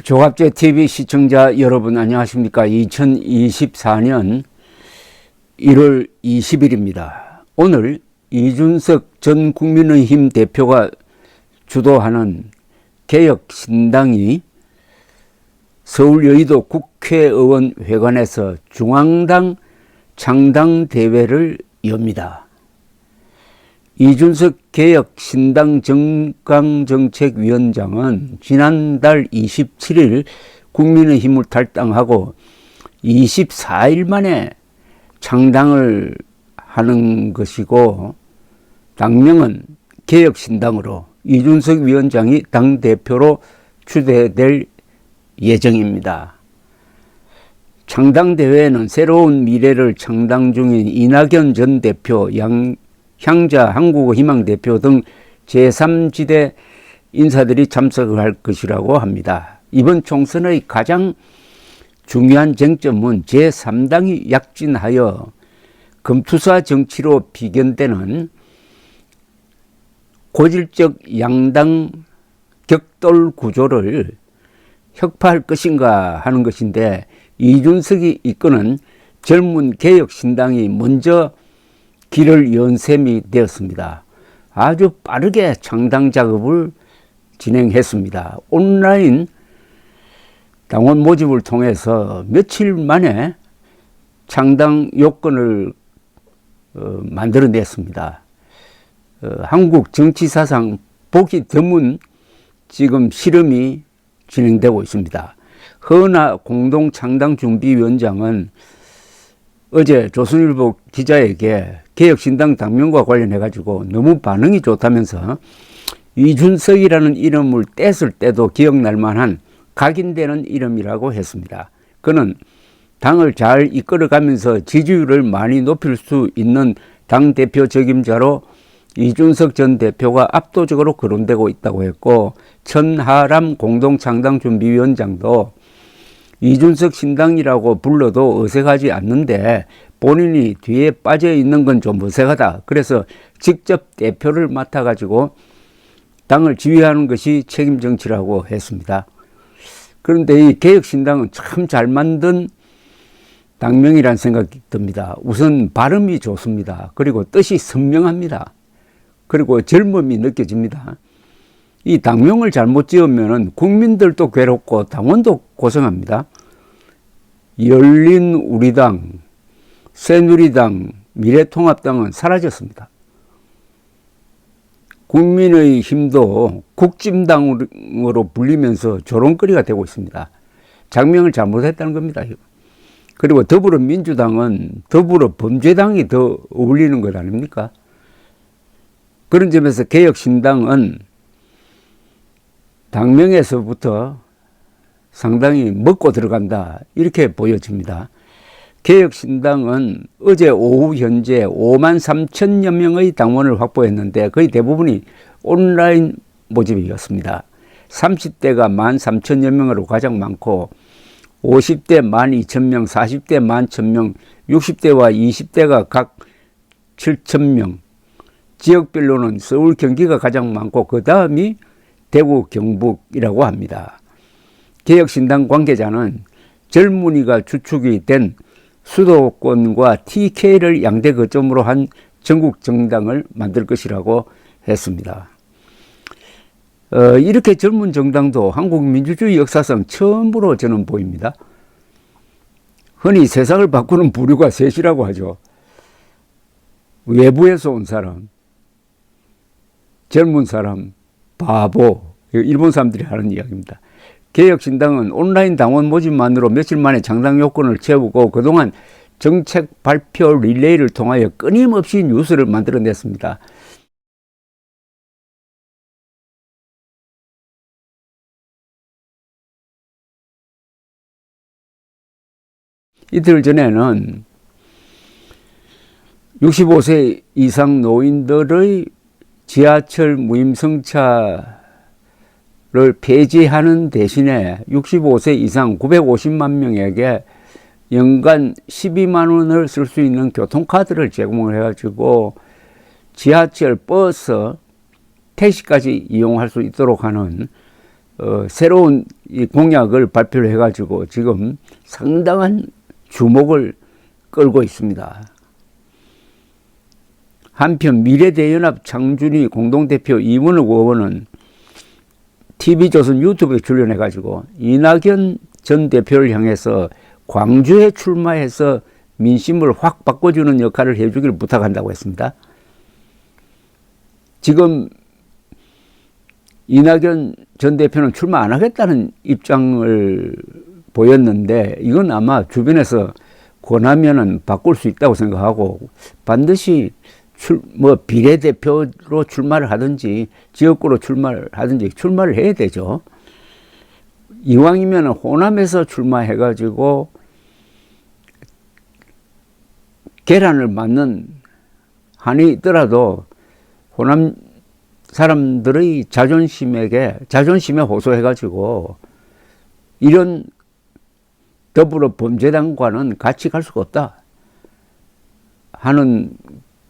조갑제 TV 시청자 여러분 안녕하십니까? 2024년 1월 20일입니다. 오늘 이준석 전 국민의힘 대표가 주도하는 개혁신당이 서울 여의도 국회의원 회관에서 중앙당 창당대회를 엽니다. 이준석 개혁신당 정강정책위원장은 지난달 27일 국민의힘을 탈당하고 24일 만에 창당을 하는 것이고, 당명은 개혁신당으로 이준석 위원장이 당대표로 추대될 예정입니다. 창당대회에는 새로운 미래를 창당 중인 이낙연 전 대표, 향자 한국어희망 대표 등 제3지대 인사들이 참석을 할 것이라고 합니다. 이번 총선의 가장 중요한 쟁점은 제3당이 약진하여 금투사 정치로 비견되는 고질적 양당 격돌 구조를 혁파할 것인가 하는 것인데, 이준석이 이끄는 젊은 개혁신당이 먼저 길을 연 셈이 되었습니다. 아주 빠르게 창당 작업을 진행했습니다. 온라인 당원 모집을 통해서 며칠 만에 창당 요건을 만들어냈습니다. 한국 정치사상 보기 드문 지금 실험이 진행되고 있습니다. 허은하 공동창당준비위원장은 어제 조선일보 기자에게 개혁신당 당명과 관련해 가지고 너무 반응이 좋다면서 이준석이라는 이름을 뗐을 때도 기억날 만한 각인되는 이름이라고 했습니다. 그는 당을 잘 이끌어가면서 지지율을 많이 높일 수 있는 당대표 적임자로 이준석 전 대표가 압도적으로 거론되고 있다고 했고, 천하람 공동창당준비위원장도 이준석 신당이라고 불러도 어색하지 않는데 본인이 뒤에 빠져 있는 건 좀 어색하다. 그래서 직접 대표를 맡아가지고 당을 지휘하는 것이 책임 정치라고 했습니다. 그런데 이 개혁신당은 참 잘 만든 당명이라는 생각이 듭니다. 우선 발음이 좋습니다. 그리고 뜻이 선명합니다. 그리고 젊음이 느껴집니다. 이 당명을 잘못 지으면 국민들도 괴롭고 당원도 고생합니다. 열린 우리당, 새누리당, 미래통합당은 사라졌습니다. 국민의힘도 국진당으로 불리면서 조롱거리가 되고 있습니다. 장명을 잘못했다는 겁니다. 그리고 더불어민주당은 더불어범죄당이 더 어울리는 것 아닙니까? 그런 점에서 개혁신당은 당명에서부터 상당히 먹고 들어간다, 이렇게 보여집니다. 개혁신당은 어제 오후 현재 5만 3천여 명의 당원을 확보했는데 거의 대부분이 온라인 모집이었습니다. 30대가 1만 3천여 명으로 가장 많고, 50대 1만 2천 명, 40대 1만 1천 명, 60대와 20대가 각 7천 명, 지역별로는 서울, 경기가 가장 많고 그 다음이 대구, 경북이라고 합니다. 개혁신당 관계자는 젊은이가 주축이 된 수도권과 TK를 양대 거점으로 한 전국 정당을 만들 것이라고 했습니다. 이렇게 젊은 정당도 한국 민주주의 역사상 처음으로 저는 보입니다. 흔히 세상을 바꾸는 부류가 셋이라고 하죠. 외부에서 온 사람, 젊은 사람, 바보, 일본 사람들이 하는 이야기입니다. 개혁신당은 온라인 당원 모집만으로 며칠 만에 창당 요건을 채우고 그동안 정책 발표 릴레이를 통하여 끊임없이 뉴스를 만들어냈습니다. 이틀 전에는 65세 이상 노인들의 지하철 무임승차를 폐지하는 대신에 65세 이상 950만 명에게 연간 12만 원을 쓸 수 있는 교통카드를 제공을 해가지고 지하철, 버스, 택시까지 이용할 수 있도록 하는 새로운 이 공약을 발표를 해가지고 지금 상당한 주목을 끌고 있습니다. 한편 미래대연합 창준이 공동대표 이문욱 의원은 TV조선 유튜브에 출연해가지고 이낙연 전 대표를 향해서 광주에 출마해서 민심을 확 바꿔주는 역할을 해주기를 부탁한다고 했습니다. 지금 이낙연 전 대표는 출마 안 하겠다는 입장을 보였는데 이건 아마 주변에서 권하면은 바꿀 수 있다고 생각하고 반드시 비례대표로 출마를 하든지 지역구로 출마를 하든지 출마를 해야 되죠. 이왕이면 호남에서 출마해가지고 계란을 맞는 한이 있더라도 호남 사람들의 자존심에 호소해가지고 이런 더불어범죄당과는 같이 갈 수가 없다 하는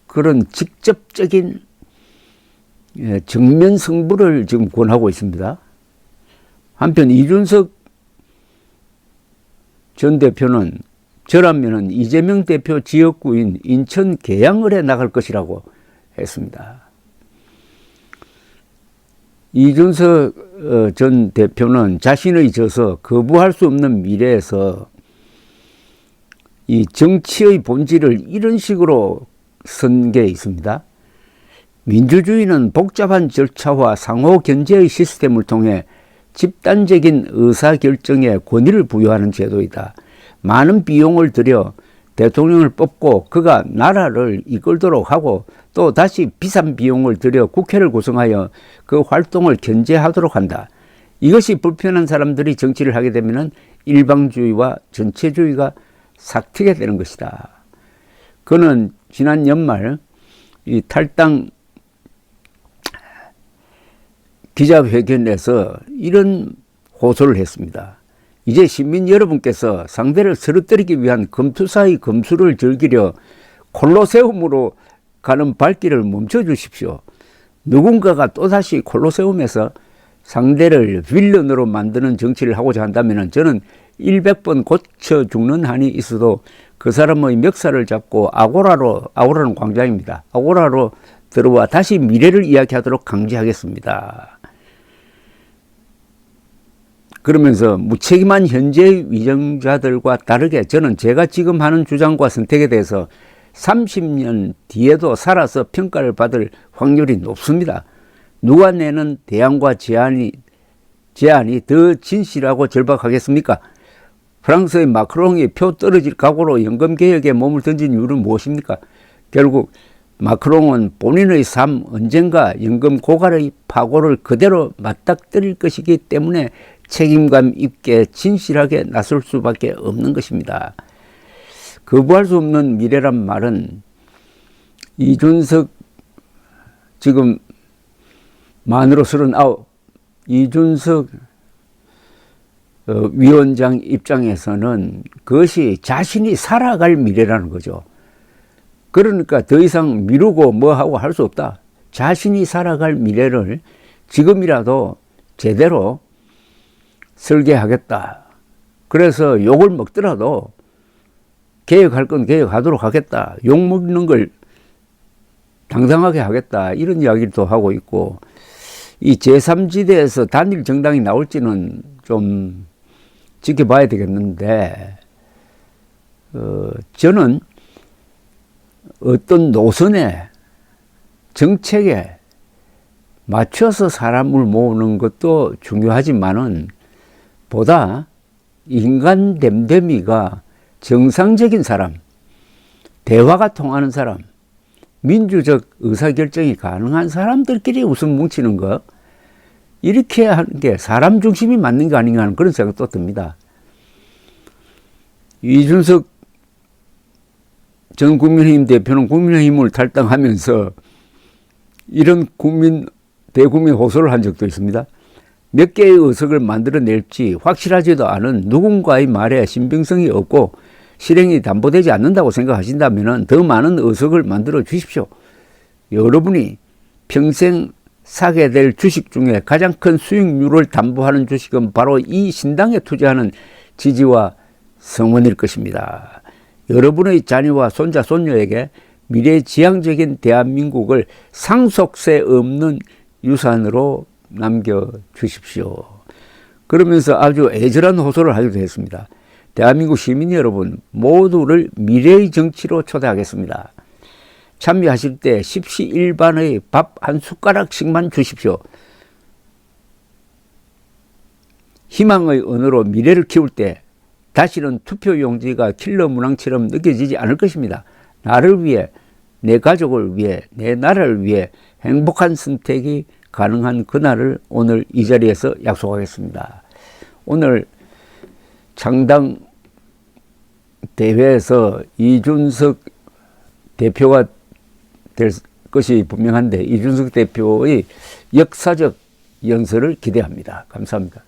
그런 직접적인 정면 승부를 지금 권하고 있습니다. 한편 이준석 전 대표는 저라면은 이재명 대표 지역구인 인천 계양을에 나갈 것이라고 했습니다. 이준석 전 대표는 자신의 져서 거부할 수 없는 미래에서 이 정치의 본질을 이런 식으로 선 게 있습니다. 민주주의는 복잡한 절차와 상호 견제의 시스템을 통해 집단적인 의사결정에 권위를 부여하는 제도이다. 많은 비용을 들여 대통령을 뽑고 그가 나라를 이끌도록 하고 또 다시 비싼 비용을 들여 국회를 구성하여 그 활동을 견제하도록 한다. 이것이 불편한 사람들이 정치를 하게 되면 일방주의와 전체주의가 삭히게 되는 것이다. 그는 지난 연말 이 탈당 기자회견에서 이런 호소를 했습니다. 이제 시민 여러분께서 상대를 쓰러뜨리기 위한 검투사의 검수를 즐기려 콜로세움으로 가는 발길을 멈춰주십시오. 누군가가 또다시 콜로세움에서 상대를 빌런으로 만드는 정치를 하고자 한다면 저는 100번 고쳐 죽는 한이 있어도 그 사람의 멱살을 잡고 아고라는 광장입니다. 아고라로 들어와 다시 미래를 이야기하도록 강제하겠습니다. 그러면서 무책임한 현재의 위정자들과 다르게 저는 제가 지금 하는 주장과 선택에 대해서 30년 뒤에도 살아서 평가를 받을 확률이 높습니다. 누가 내는 대안과 제안이 더 진실하고 절박하겠습니까? 프랑스의 마크롱이 표 떨어질 각오로 연금개혁에 몸을 던진 이유는 무엇입니까? 결국 마크롱은 본인의 삶 언젠가 연금 고갈의 파고를 그대로 맞닥뜨릴 것이기 때문에 책임감 있게 진실하게 나설 수밖에 없는 것입니다. 거부할 수 없는 미래란 말은 이준석 지금 만으로 39 이준석 위원장 입장에서는 그것이 자신이 살아갈 미래라는 거죠. 그러니까 더 이상 미루고 뭐하고 할 수 없다. 자신이 살아갈 미래를 지금이라도 제대로 설계하겠다. 그래서 욕을 먹더라도 개혁할 건 개혁하도록 하겠다. 욕 먹는 걸 당당하게 하겠다. 이런 이야기도 하고 있고 이 제3지대에서 단일 정당이 나올지는 좀 지켜봐야 되겠는데 저는 어떤 노선에 정책에 맞춰서 사람을 모으는 것도 중요하지만은 보다 인간 됨됨이가 정상적인 사람, 대화가 통하는 사람, 민주적 의사결정이 가능한 사람들끼리 우선 뭉치는 거 이렇게 하는 게 사람 중심이 맞는 게 아닌가 하는 그런 생각도 듭니다. 이준석 전 국민의힘 대표는 국민의힘을 탈당하면서 이런 대국민 호소를 한 적도 있습니다. 몇 개의 의석을 만들어낼지 확실하지도 않은 누군가의 말에 신빙성이 없고 실행이 담보되지 않는다고 생각하신다면 더 많은 의석을 만들어 주십시오. 여러분이 평생 사게 될 주식 중에 가장 큰 수익률을 담보하는 주식은 바로 이 신당에 투자하는 지지와 성원일 것입니다. 여러분의 자녀와 손자, 손녀에게 미래지향적인 대한민국을 상속세 없는 유산으로 남겨주십시오. 그러면서 아주 애절한 호소를 하기도 했습니다. 대한민국 시민 여러분 모두를 미래의 정치로 초대하겠습니다. 참여하실 때 십시일반의 밥 한 숟가락씩만 주십시오. 희망의 언어로 미래를 키울 때 다시는 투표용지가 킬러 문항처럼 느껴지지 않을 것입니다. 나를 위해, 내 가족을 위해, 내 나라를 위해 행복한 선택이 가능한 그날을 오늘 이 자리에서 약속하겠습니다. 오늘 창당 대회에서 이준석 대표가 될 것이 분명한데 이준석 대표의 역사적 연설을 기대합니다. 감사합니다.